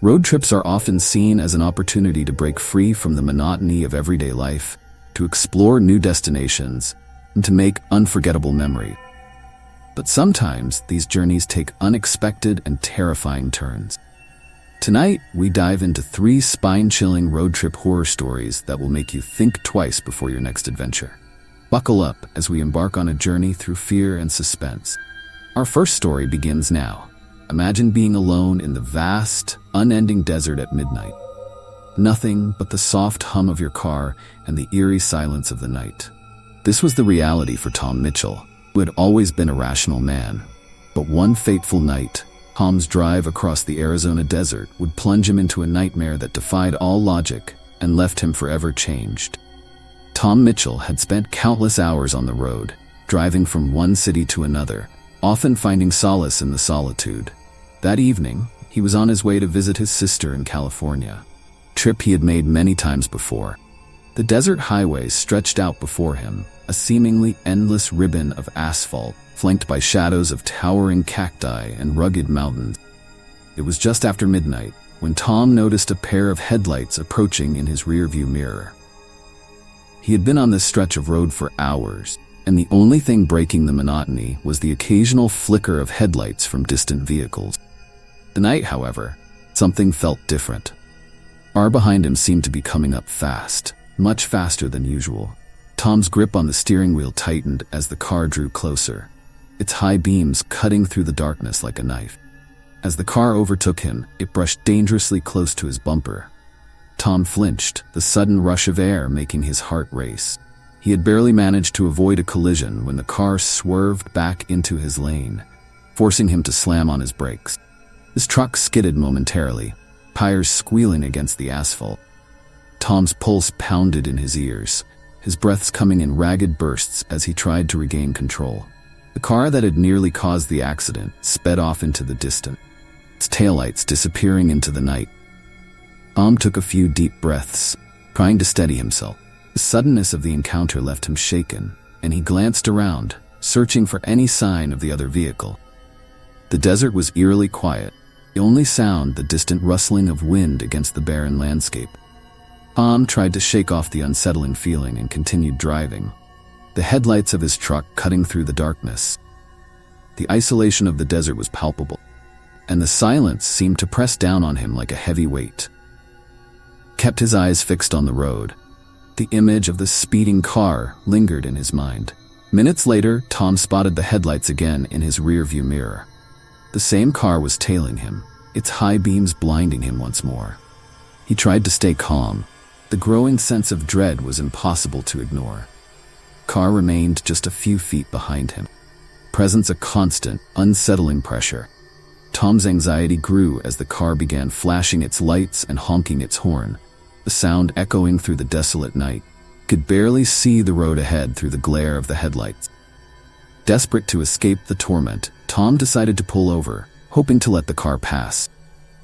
Road trips are often seen as an opportunity to break free from the monotony of everyday life, to explore new destinations, and to make unforgettable memories. But sometimes these journeys take unexpected and terrifying turns. Tonight, we dive into 3 spine-chilling road trip horror stories that will make you think twice before your next adventure. Buckle up as we embark on a journey through fear and suspense. Our first story begins now. Imagine being alone in the vast, unending desert at midnight. Nothing but the soft hum of your car and the eerie silence of the night. This was the reality for Tom Mitchell, who had always been a rational man. But one fateful night, Tom's drive across the Arizona desert would plunge him into a nightmare that defied all logic and left him forever changed. Tom Mitchell had spent countless hours on the road, driving from one city to another, often finding solace in the solitude. That evening, he was on his way to visit his sister in California, a trip he had made many times before. The desert highway stretched out before him, a seemingly endless ribbon of asphalt, flanked by shadows of towering cacti and rugged mountains. It was just after midnight when Tom noticed a pair of headlights approaching in his rearview mirror. He had been on this stretch of road for hours, and the only thing breaking the monotony was the occasional flicker of headlights from distant vehicles. Tonight, however, something felt different. The car behind him seemed to be coming up fast, much faster than usual. Tom's grip on the steering wheel tightened as the car drew closer, its high beams cutting through the darkness like a knife. As the car overtook him, it brushed dangerously close to his bumper. Tom flinched, the sudden rush of air making his heart race. He had barely managed to avoid a collision when the car swerved back into his lane, forcing him to slam on his brakes. His truck skidded momentarily, tires squealing against the asphalt. Tom's pulse pounded in his ears, his breaths coming in ragged bursts as he tried to regain control. The car that had nearly caused the accident sped off into the distance, its taillights disappearing into the night. Tom took a few deep breaths, trying to steady himself. The suddenness of the encounter left him shaken, and he glanced around, searching for any sign of the other vehicle. The desert was eerily quiet, the only sound the distant rustling of wind against the barren landscape. Tom tried to shake off the unsettling feeling and continued driving, the headlights of his truck cutting through the darkness. The isolation of the desert was palpable, and the silence seemed to press down on him like a heavy weight. He kept his eyes fixed on the road. The image of the speeding car lingered in his mind. Minutes later, Tom spotted the headlights again in his rearview mirror. The same car was tailing him, its high beams blinding him once more. He tried to stay calm. The growing sense of dread was impossible to ignore. The car remained just a few feet behind him, presence a constant, unsettling pressure. Tom's anxiety grew as the car began flashing its lights and honking its horn, the sound echoing through the desolate night. He could barely see the road ahead through the glare of the headlights. Desperate to escape the torment, Tom decided to pull over, hoping to let the car pass.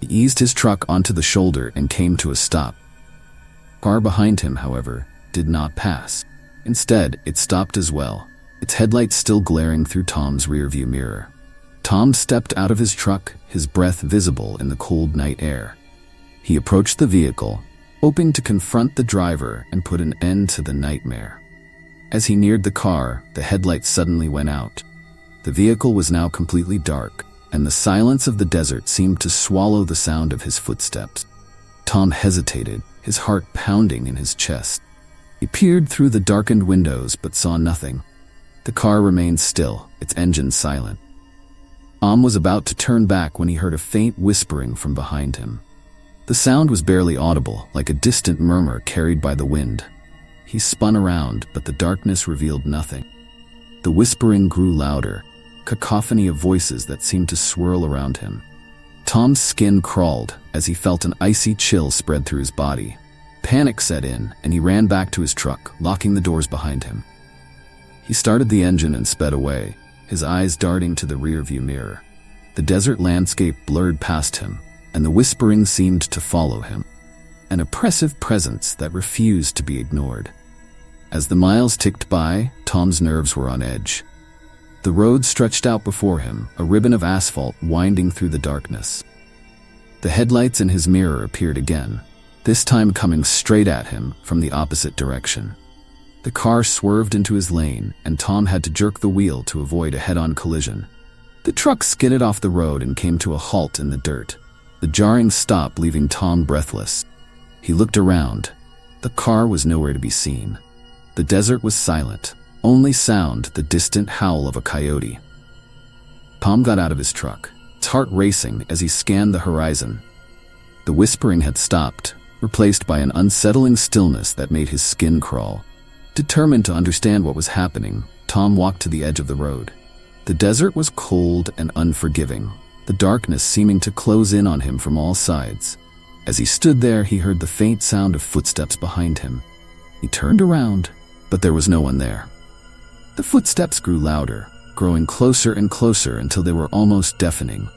He eased his truck onto the shoulder and came to a stop. The car behind him, however, did not pass. Instead, it stopped as well, its headlights still glaring through Tom's rearview mirror. Tom stepped out of his truck, his breath visible in the cold night air. He approached the vehicle, hoping to confront the driver and put an end to the nightmare. As he neared the car, the headlights suddenly went out. The vehicle was now completely dark, and the silence of the desert seemed to swallow the sound of his footsteps. Tom hesitated, his heart pounding in his chest. He peered through the darkened windows but saw nothing. The car remained still, its engine silent. Tom was about to turn back when he heard a faint whispering from behind him. The sound was barely audible, like a distant murmur carried by the wind. He spun around, but the darkness revealed nothing. The whispering grew louder, a cacophony of voices that seemed to swirl around him. Tom's skin crawled as he felt an icy chill spread through his body. Panic set in, and he ran back to his truck, locking the doors behind him. He started the engine and sped away, his eyes darting to the rearview mirror. The desert landscape blurred past him, and the whispering seemed to follow him, an oppressive presence that refused to be ignored. As the miles ticked by, Tom's nerves were on edge. The road stretched out before him, a ribbon of asphalt winding through the darkness. The headlights in his mirror appeared again, this time coming straight at him from the opposite direction. The car swerved into his lane, and Tom had to jerk the wheel to avoid a head-on collision. The truck skidded off the road and came to a halt in the dirt, the jarring stop leaving Tom breathless. He looked around. The car was nowhere to be seen. The desert was silent, only sound the distant howl of a coyote. Tom got out of his truck, his heart racing as he scanned the horizon. The whispering had stopped, replaced by an unsettling stillness that made his skin crawl. Determined to understand what was happening, Tom walked to the edge of the road. The desert was cold and unforgiving, the darkness seeming to close in on him from all sides. As he stood there, he heard the faint sound of footsteps behind him. He turned around, but there was no one there. The footsteps grew louder, growing closer and closer until they were almost deafening.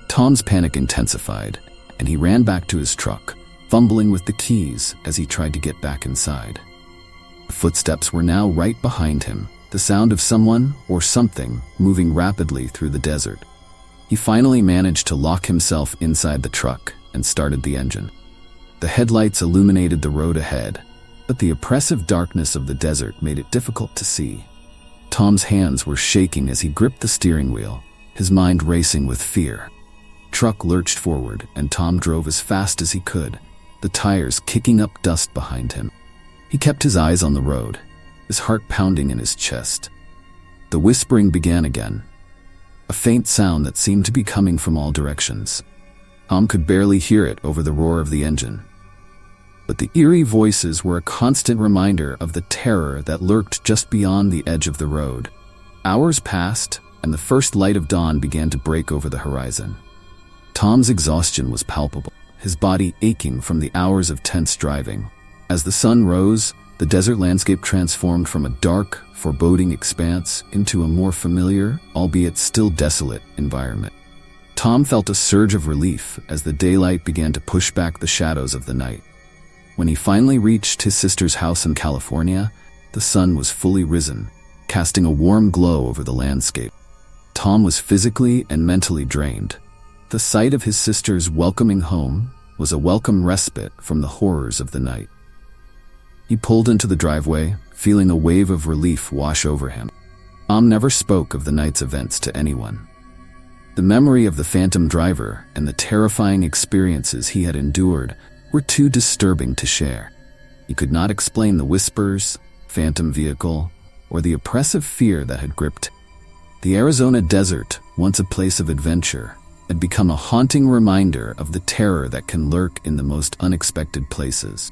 Tom's panic intensified, and he ran back to his truck, fumbling with the keys as he tried to get back inside. The footsteps were now right behind him, the sound of someone or something moving rapidly through the desert. He finally managed to lock himself inside the truck and started the engine. The headlights illuminated the road ahead, but the oppressive darkness of the desert made it difficult to see. Tom's hands were shaking as he gripped the steering wheel, his mind racing with fear. The truck lurched forward, and Tom drove as fast as he could, the tires kicking up dust behind him. He kept his eyes on the road, his heart pounding in his chest. The whispering began again, a faint sound that seemed to be coming from all directions. Tom could barely hear it over the roar of the engine. But the eerie voices were a constant reminder of the terror that lurked just beyond the edge of the road. Hours passed, and the first light of dawn began to break over the horizon. Tom's exhaustion was palpable, his body aching from the hours of tense driving. As the sun rose, the desert landscape transformed from a dark, foreboding expanse into a more familiar, albeit still desolate, environment. Tom felt a surge of relief as the daylight began to push back the shadows of the night. When he finally reached his sister's house in California, the sun was fully risen, casting a warm glow over the landscape. Tom was physically and mentally drained. The sight of his sister's welcoming home was a welcome respite from the horrors of the night. He pulled into the driveway, feeling a wave of relief wash over him. Tom never spoke of the night's events to anyone. The memory of the phantom driver and the terrifying experiences he had endured were too disturbing to share. He could not explain the whispers, phantom vehicle, or the oppressive fear that had gripped him. The Arizona desert, once a place of adventure, had become a haunting reminder of the terror that can lurk in the most unexpected places.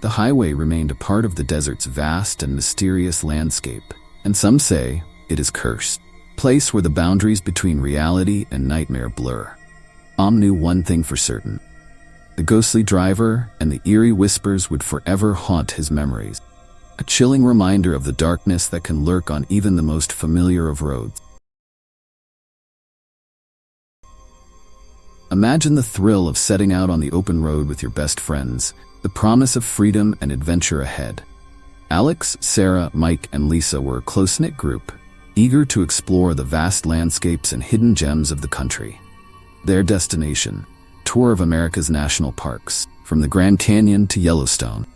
The highway remained a part of the desert's vast and mysterious landscape, and some say it is cursed, a place where the boundaries between reality and nightmare blur. Tom knew one thing for certain. The ghostly driver and the eerie whispers would forever haunt his memories, a chilling reminder of the darkness that can lurk on even the most familiar of roads. Imagine the thrill of setting out on the open road with your best friends, the promise of freedom and adventure ahead. Alex, Sarah, Mike, and Lisa were a close-knit group, eager to explore the vast landscapes and hidden gems of the country. Their destination: tour of America's national parks, from the Grand Canyon to Yellowstone.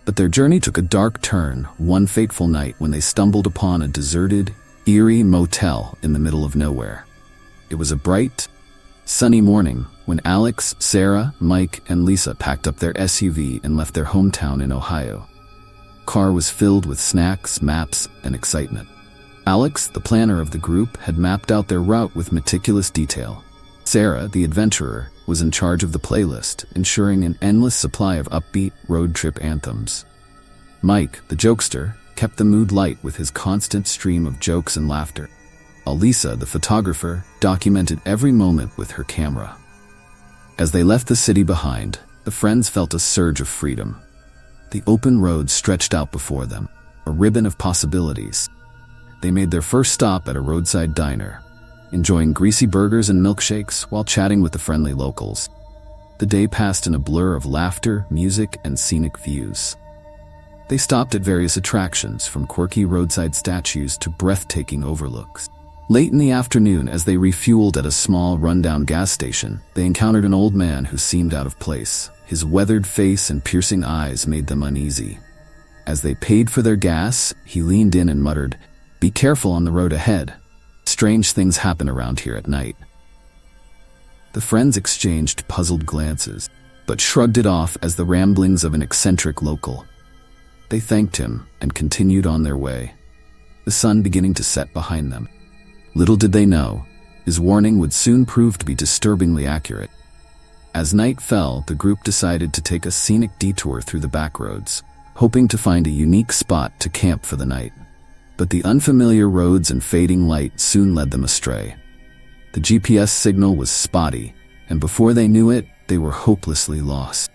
But their journey took a dark turn one fateful night when they stumbled upon a deserted, eerie motel in the middle of nowhere. It was a bright, sunny morning when Alex, Sarah, Mike, and Lisa packed up their SUV and left their hometown in Ohio. The car was filled with snacks, maps, and excitement. Alex, the planner of the group, had mapped out their route with meticulous detail. Sarah, the adventurer, was in charge of the playlist, ensuring an endless supply of upbeat road trip anthems. Mike, the jokester, kept the mood light with his constant stream of jokes and laughter. Lisa, the photographer, documented every moment with her camera. As they left the city behind, the friends felt a surge of freedom. The open road stretched out before them, a ribbon of possibilities. They made their first stop at a roadside diner, enjoying greasy burgers and milkshakes while chatting with the friendly locals. The day passed in a blur of laughter, music, and scenic views. They stopped at various attractions, from quirky roadside statues to breathtaking overlooks. Late in the afternoon, as they refueled at a small, rundown gas station, they encountered an old man who seemed out of place. His weathered face and piercing eyes made them uneasy. As they paid for their gas, he leaned in and muttered, "Be careful on the road ahead. Strange things happen around here at night." The friends exchanged puzzled glances, but shrugged it off as the ramblings of an eccentric local. They thanked him and continued on their way, the sun beginning to set behind them. Little did they know, his warning would soon prove to be disturbingly accurate. As night fell, the group decided to take a scenic detour through the back roads, hoping to find a unique spot to camp for the night. But the unfamiliar roads and fading light soon led them astray. The GPS signal was spotty, and before they knew it, they were hopelessly lost.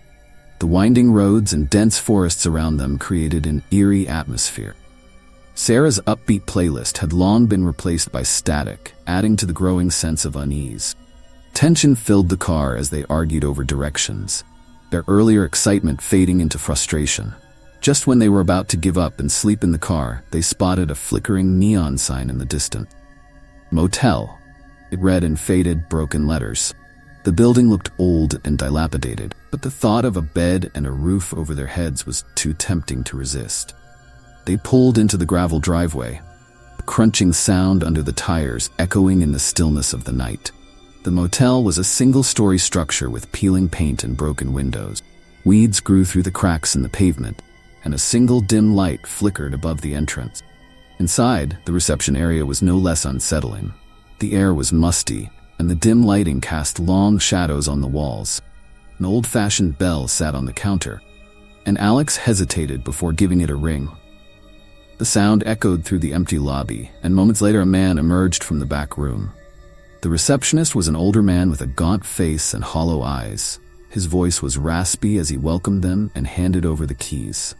The winding roads and dense forests around them created an eerie atmosphere. Sarah's upbeat playlist had long been replaced by static, adding to the growing sense of unease. Tension filled the car as they argued over directions, their earlier excitement fading into frustration. Just when they were about to give up and sleep in the car, they spotted a flickering neon sign in the distance. "Motel," it read in faded, broken letters. The building looked old and dilapidated, but the thought of a bed and a roof over their heads was too tempting to resist. They pulled into the gravel driveway, a crunching sound under the tires echoing in the stillness of the night. The motel was a single-story structure with peeling paint and broken windows. Weeds grew through the cracks in the pavement, and a single dim light flickered above the entrance. Inside, the reception area was no less unsettling. The air was musty, and the dim lighting cast long shadows on the walls. An old-fashioned bell sat on the counter, and Alex hesitated before giving it a ring. The sound echoed through the empty lobby, and moments later a man emerged from the back room. The receptionist was an older man with a gaunt face and hollow eyes. His voice was raspy as he welcomed them and handed over the keys.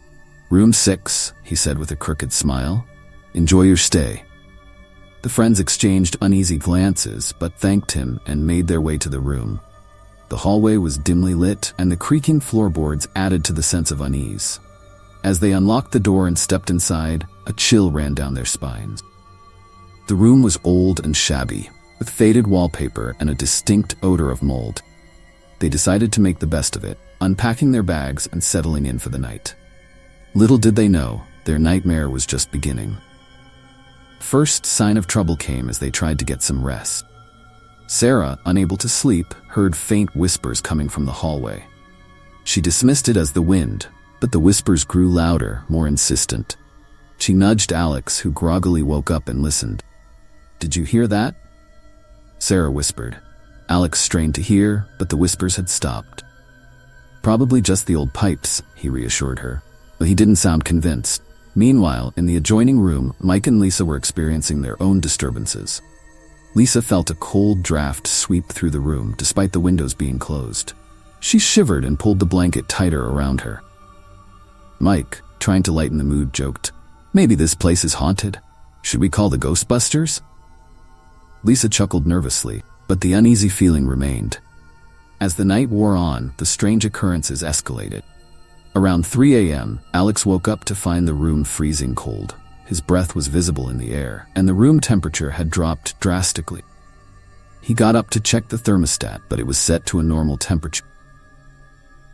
"Room 6, he said with a crooked smile. "Enjoy your stay." The friends exchanged uneasy glances, but thanked him and made their way to the room. The hallway was dimly lit, and the creaking floorboards added to the sense of unease. As they unlocked the door and stepped inside, a chill ran down their spines. The room was old and shabby, with faded wallpaper and a distinct odor of mold. They decided to make the best of it, unpacking their bags and settling in for the night. Little did they know, their nightmare was just beginning. First sign of trouble came as they tried to get some rest. Sarah, unable to sleep, heard faint whispers coming from the hallway. She dismissed it as the wind, but the whispers grew louder, more insistent. She nudged Alex, who groggily woke up and listened. "Did you hear that?" Sarah whispered. Alex strained to hear, but the whispers had stopped. "Probably just the old pipes," he reassured her, but he didn't sound convinced. Meanwhile, in the adjoining room, Mike and Lisa were experiencing their own disturbances. Lisa felt a cold draft sweep through the room, despite the windows being closed. She shivered and pulled the blanket tighter around her. Mike, trying to lighten the mood, joked, "Maybe this place is haunted. Should we call the Ghostbusters?" Lisa chuckled nervously, but the uneasy feeling remained. As the night wore on, the strange occurrences escalated. Around 3 a.m., Alex woke up to find the room freezing cold. His breath was visible in the air, and the room temperature had dropped drastically. He got up to check the thermostat, but it was set to a normal temperature.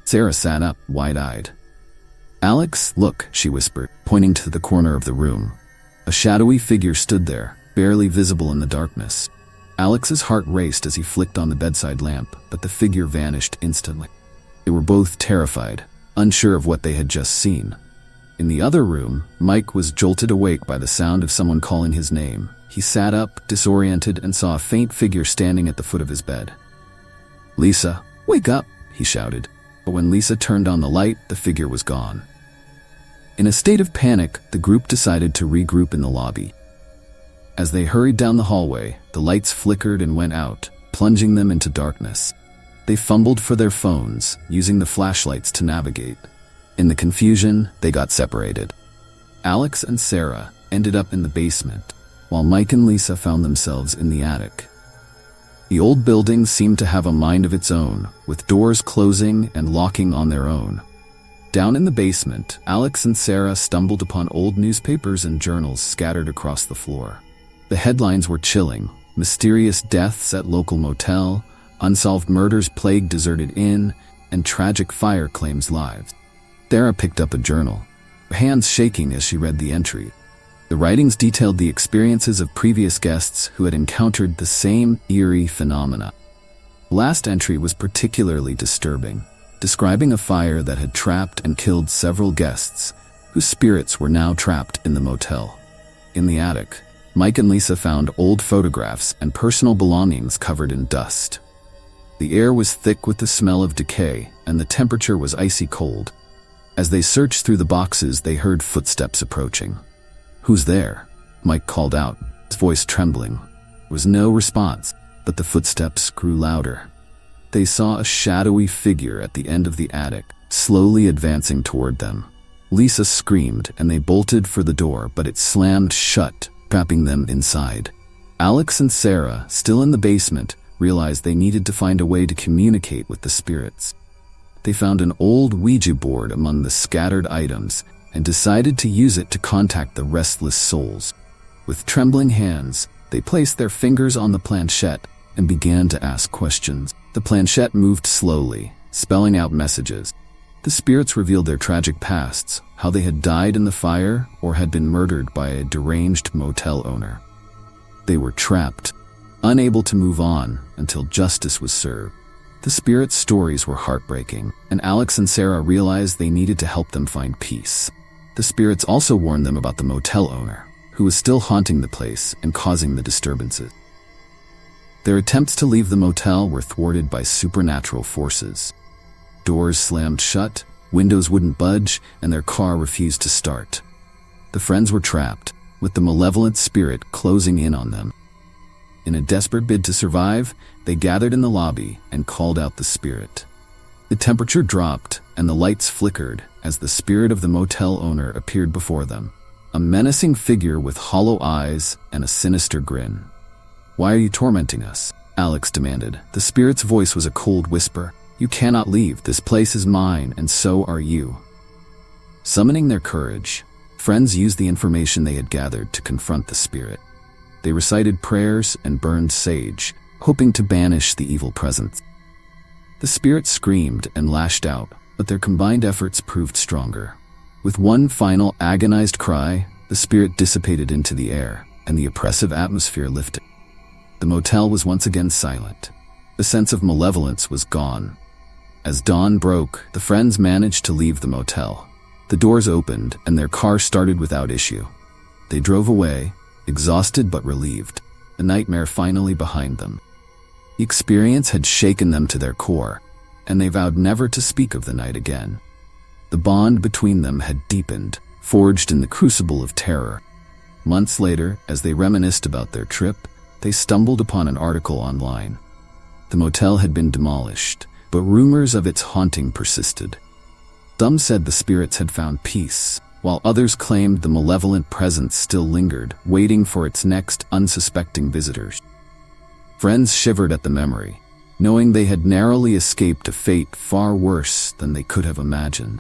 Sarah sat up, wide-eyed. "Alex, look," she whispered, pointing to the corner of the room. A shadowy figure stood there, barely visible in the darkness. Alex's heart raced as he flicked on the bedside lamp, but the figure vanished instantly. They were both terrified, unsure of what they had just seen. In the other room, Mike was jolted awake by the sound of someone calling his name. He sat up, disoriented, and saw a faint figure standing at the foot of his bed. "Lisa, wake up," he shouted. But when Lisa turned on the light, the figure was gone. In a state of panic, the group decided to regroup in the lobby. As they hurried down the hallway, the lights flickered and went out, plunging them into darkness. They fumbled for their phones, using the flashlights to navigate. In the confusion, they got separated. Alex and Sarah ended up in the basement, while Mike and Lisa found themselves in the attic. The old building seemed to have a mind of its own, with doors closing and locking on their own. Down in the basement, Alex and Sarah stumbled upon old newspapers and journals scattered across the floor. The headlines were chilling: mysterious deaths at local motel, unsolved murders plague deserted inn, and tragic fire claims lives. Sarah picked up a journal, her hands shaking as she read the entry. The writings detailed the experiences of previous guests who had encountered the same eerie phenomena. The last entry was particularly disturbing, describing a fire that had trapped and killed several guests, whose spirits were now trapped in the motel. In the attic, Mike and Lisa found old photographs and personal belongings covered in dust. The air was thick with the smell of decay, and the temperature was icy cold. As they searched through the boxes, they heard footsteps approaching. "Who's there?" Mike called out, his voice trembling. There was no response, but the footsteps grew louder. They saw a shadowy figure at the end of the attic, slowly advancing toward them. Lisa screamed, and they bolted for the door, but it slammed shut, trapping them inside. Alex and Sarah, still in the basement, realized they needed to find a way to communicate with the spirits. They found an old Ouija board among the scattered items and decided to use it to contact the restless souls. With trembling hands, they placed their fingers on the planchette and began to ask questions. The planchette moved slowly, spelling out messages. The spirits revealed their tragic pasts, how they had died in the fire or had been murdered by a deranged motel owner. They were trapped, unable to move on until justice was served. The spirits' stories were heartbreaking, and Alex and Sarah realized they needed to help them find peace. The spirits also warned them about the motel owner, who was still haunting the place and causing the disturbances. Their attempts to leave the motel were thwarted by supernatural forces. Doors slammed shut, windows wouldn't budge, and their car refused to start. The friends were trapped, with the malevolent spirit closing in on them. In a desperate bid to survive, they gathered in the lobby and called out the spirit. The temperature dropped and the lights flickered as the spirit of the motel owner appeared before them, a menacing figure with hollow eyes and a sinister grin. "Why are you tormenting us?" Alex demanded. The spirit's voice was a cold whisper. "You cannot leave. This place is mine, and so are you." Summoning their courage, friends used the information they had gathered to confront the spirit. They recited prayers and burned sage, hoping to banish the evil presence. The spirit screamed and lashed out, but their combined efforts proved stronger. With one final agonized cry, the spirit dissipated into the air, and the oppressive atmosphere lifted. The motel was once again silent. The sense of malevolence was gone. As dawn broke, the friends managed to leave the motel. The doors opened, and their car started without issue. They drove away, exhausted but relieved, the nightmare finally behind them. The experience had shaken them to their core, and they vowed never to speak of the night again. The bond between them had deepened, forged in the crucible of terror. Months later, as they reminisced about their trip, they stumbled upon an article online. The motel had been demolished, but rumors of its haunting persisted. Some said the spirits had found peace, while others claimed the malevolent presence still lingered, waiting for its next unsuspecting visitors. Friends shivered at the memory, knowing they had narrowly escaped a fate far worse than they could have imagined.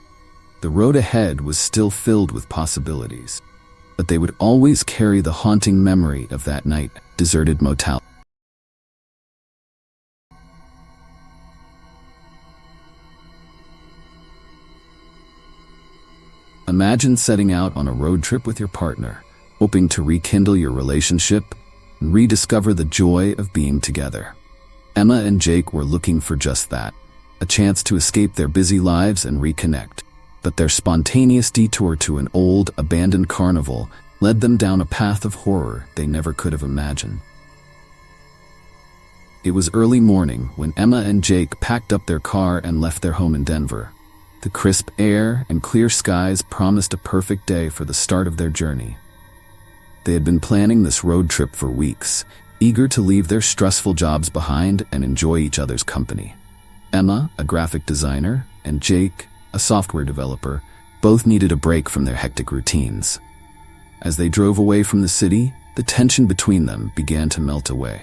The road ahead was still filled with possibilities, but they would always carry the haunting memory of that night, deserted motel. Imagine setting out on a road trip with your partner, hoping to rekindle your relationship and rediscover the joy of being together. Emma and Jake were looking for just that, a chance to escape their busy lives and reconnect. But their spontaneous detour to an old, abandoned carnival led them down a path of horror they never could have imagined. It was early morning when Emma and Jake packed up their car and left their home in Denver. The crisp air and clear skies promised a perfect day for the start of their journey. They had been planning this road trip for weeks, eager to leave their stressful jobs behind and enjoy each other's company. Emma, a graphic designer, and Jake, a software developer, both needed a break from their hectic routines. As they drove away from the city, the tension between them began to melt away.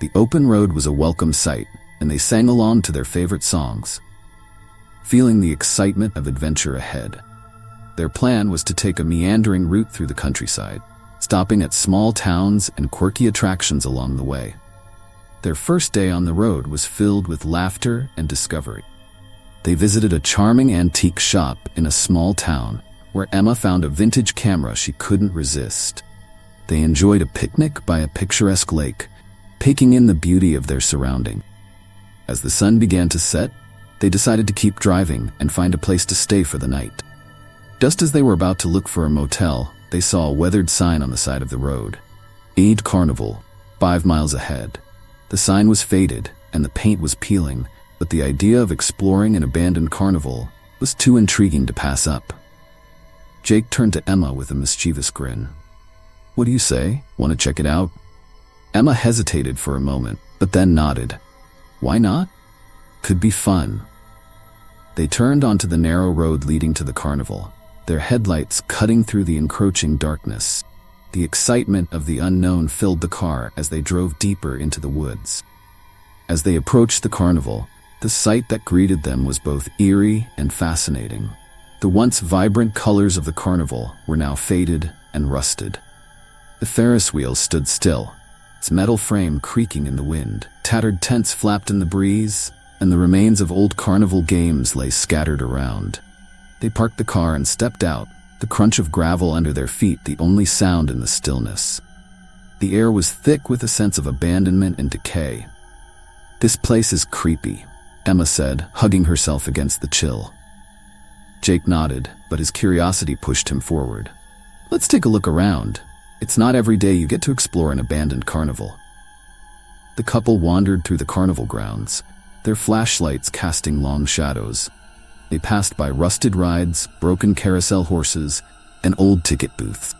The open road was a welcome sight, and they sang along to their favorite songs, feeling the excitement of adventure ahead. Their plan was to take a meandering route through the countryside, stopping at small towns and quirky attractions along the way. Their first day on the road was filled with laughter and discovery. They visited a charming antique shop in a small town where Emma found a vintage camera she couldn't resist. They enjoyed a picnic by a picturesque lake, taking in the beauty of their surrounding. As the sun began to set, they decided to keep driving and find a place to stay for the night. Just as they were about to look for a motel, they saw a weathered sign on the side of the road. "Aid Carnival, 5 miles ahead." The sign was faded and the paint was peeling, but the idea of exploring an abandoned carnival was too intriguing to pass up. Jake turned to Emma with a mischievous grin. "What do you say? Want to check it out?" Emma hesitated for a moment, but then nodded. "Why not? Could be fun." They turned onto the narrow road leading to the carnival, their headlights cutting through the encroaching darkness. The excitement of the unknown filled the car as they drove deeper into the woods. As they approached the carnival, the sight that greeted them was both eerie and fascinating. The once vibrant colors of the carnival were now faded and rusted. The Ferris wheel stood still, its metal frame creaking in the wind. Tattered tents flapped in the breeze, and the remains of old carnival games lay scattered around. They parked the car and stepped out, the crunch of gravel under their feet the only sound in the stillness. The air was thick with a sense of abandonment and decay. "This place is creepy," Emma said, hugging herself against the chill. Jake nodded, but his curiosity pushed him forward. "Let's take a look around. It's not every day you get to explore an abandoned carnival." The couple wandered through the carnival grounds, their flashlights casting long shadows. They passed by rusted rides, broken carousel horses, and old ticket booths.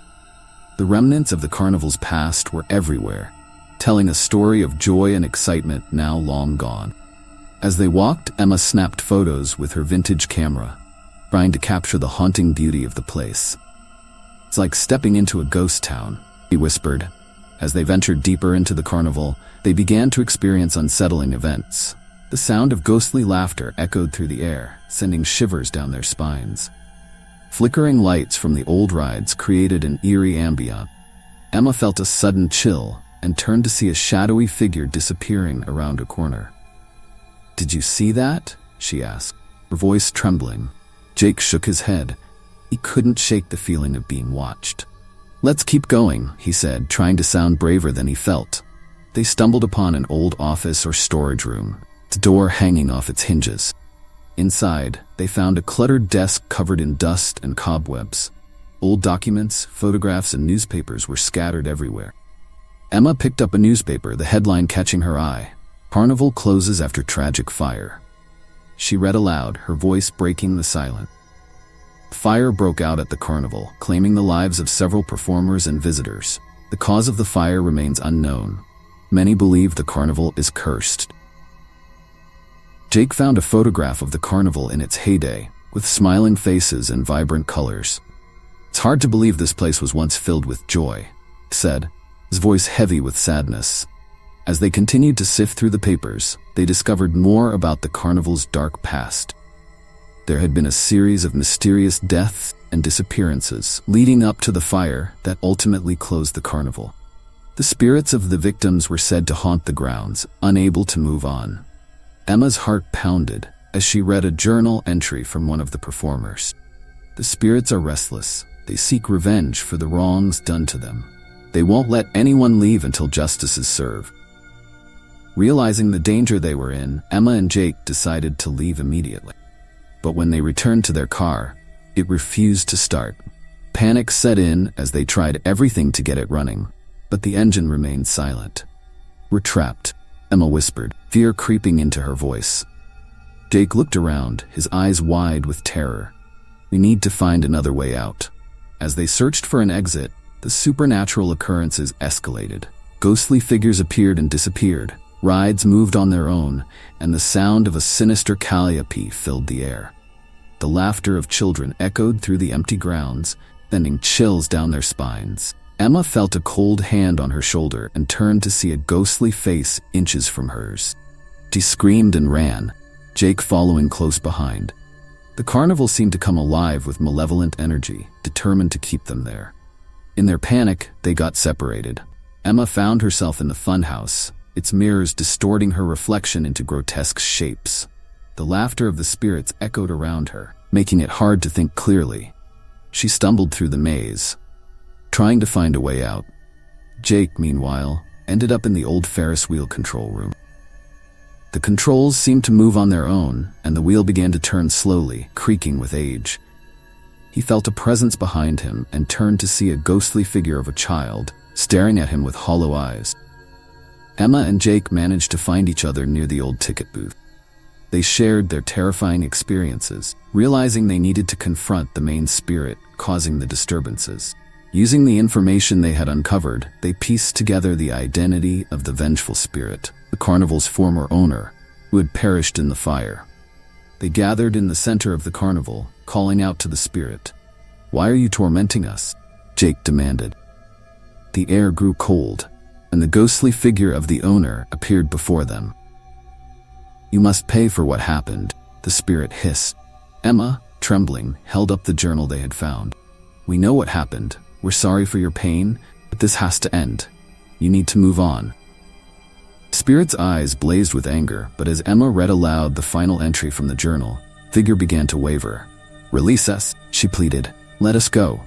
The remnants of the carnival's past were everywhere, telling a story of joy and excitement now long gone. As they walked, Emma snapped photos with her vintage camera, trying to capture the haunting beauty of the place. "It's like stepping into a ghost town," he whispered. As they ventured deeper into the carnival, they began to experience unsettling events. The sound of ghostly laughter echoed through the air, sending shivers down their spines. Flickering lights from the old rides created an eerie ambient. Emma felt a sudden chill and turned to see a shadowy figure disappearing around a corner. "Did you see that?" she asked, her voice trembling. Jake shook his head. He couldn't shake the feeling of being watched. "Let's keep going," he said, trying to sound braver than he felt. They stumbled upon an old office or storage room, its door hanging off its hinges. Inside, they found a cluttered desk covered in dust and cobwebs. Old documents, photographs, and newspapers were scattered everywhere. Emma picked up a newspaper, the headline catching her eye: "Carnival closes after tragic fire." She read aloud, her voice breaking the silence. Fire broke out at the carnival, claiming the lives of several performers and visitors. The cause of the fire remains unknown. Many believe the carnival is cursed. Jake found a photograph of the carnival in its heyday, with smiling faces and vibrant colors. "It's hard to believe this place was once filled with joy," he said, his voice heavy with sadness. As they continued to sift through the papers, they discovered more about the carnival's dark past. There had been a series of mysterious deaths and disappearances leading up to the fire that ultimately closed the carnival. The spirits of the victims were said to haunt the grounds, unable to move on. Emma's heart pounded as she read a journal entry from one of the performers. "The spirits are restless. They seek revenge for the wrongs done to them. They won't let anyone leave until justice is served." Realizing the danger they were in, Emma and Jake decided to leave immediately. But when they returned to their car, it refused to start. Panic set in as they tried everything to get it running, but the engine remained silent. "We're trapped," Emma whispered, fear creeping into her voice. Jake looked around, his eyes wide with terror. "We need to find another way out." As they searched for an exit, the supernatural occurrences escalated. Ghostly figures appeared and disappeared. Rides moved on their own, and the sound of a sinister calliope filled the air. The laughter of children echoed through the empty grounds, sending chills down their spines. Emma felt a cold hand on her shoulder and turned to see a ghostly face inches from hers. She screamed and ran, Jake following close behind. The carnival seemed to come alive with malevolent energy, determined to keep them there. In their panic, they got separated. Emma found herself in the funhouse, its mirrors distorting her reflection into grotesque shapes. The laughter of the spirits echoed around her, making it hard to think clearly. She stumbled through the maze, trying to find a way out. Jake, meanwhile, ended up in the old Ferris wheel control room. The controls seemed to move on their own, and the wheel began to turn slowly, creaking with age. He felt a presence behind him and turned to see a ghostly figure of a child, staring at him with hollow eyes. Emma and Jake managed to find each other near the old ticket booth. They shared their terrifying experiences, realizing they needed to confront the main spirit causing the disturbances. Using the information they had uncovered, they pieced together the identity of the vengeful spirit, the carnival's former owner, who had perished in the fire. They gathered in the center of the carnival, calling out to the spirit. "Why are you tormenting us?" Jake demanded. The air grew cold, and the ghostly figure of the owner appeared before them. "You must pay for what happened," the spirit hissed. Emma, trembling, held up the journal they had found. "We know what happened. We're sorry for your pain, but this has to end. You need to move on." Spirit's eyes blazed with anger, but as Emma read aloud the final entry from the journal, the figure began to waver. "Release us," she pleaded. "Let us go."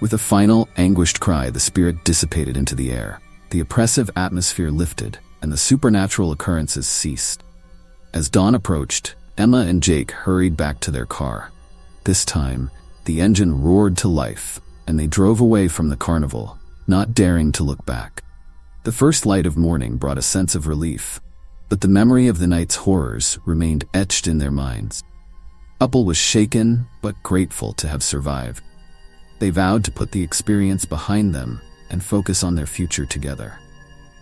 With a final, anguished cry, the spirit dissipated into the air. The oppressive atmosphere lifted, and the supernatural occurrences ceased. As dawn approached, Emma and Jake hurried back to their car. This time, the engine roared to life, and they drove away from the carnival, not daring to look back. The first light of morning brought a sense of relief, but the memory of the night's horrors remained etched in their minds. The couple was shaken, but grateful to have survived. They vowed to put the experience behind them and focus on their future together.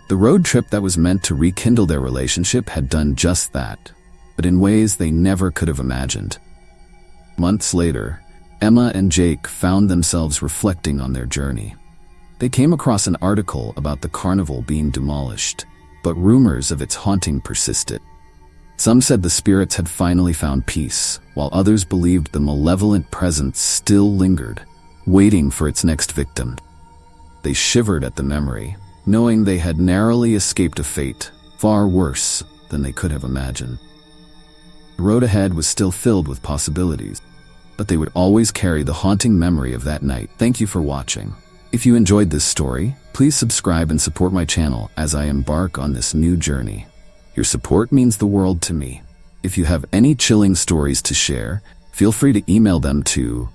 The road trip that was meant to rekindle their relationship had done just that, but in ways they never could have imagined. Months later, Emma and Jake found themselves reflecting on their journey. They came across an article about the carnival being demolished, but rumors of its haunting persisted. Some said the spirits had finally found peace, while others believed the malevolent presence still lingered, waiting for its next victim. They shivered at the memory, knowing they had narrowly escaped a fate far worse than they could have imagined. The road ahead was still filled with possibilities, but they would always carry the haunting memory of that night. Thank you for watching. If you enjoyed this story, please subscribe and support my channel as I embark on this new journey. Your support means the world to me. If you have any chilling stories to share, feel free to email them to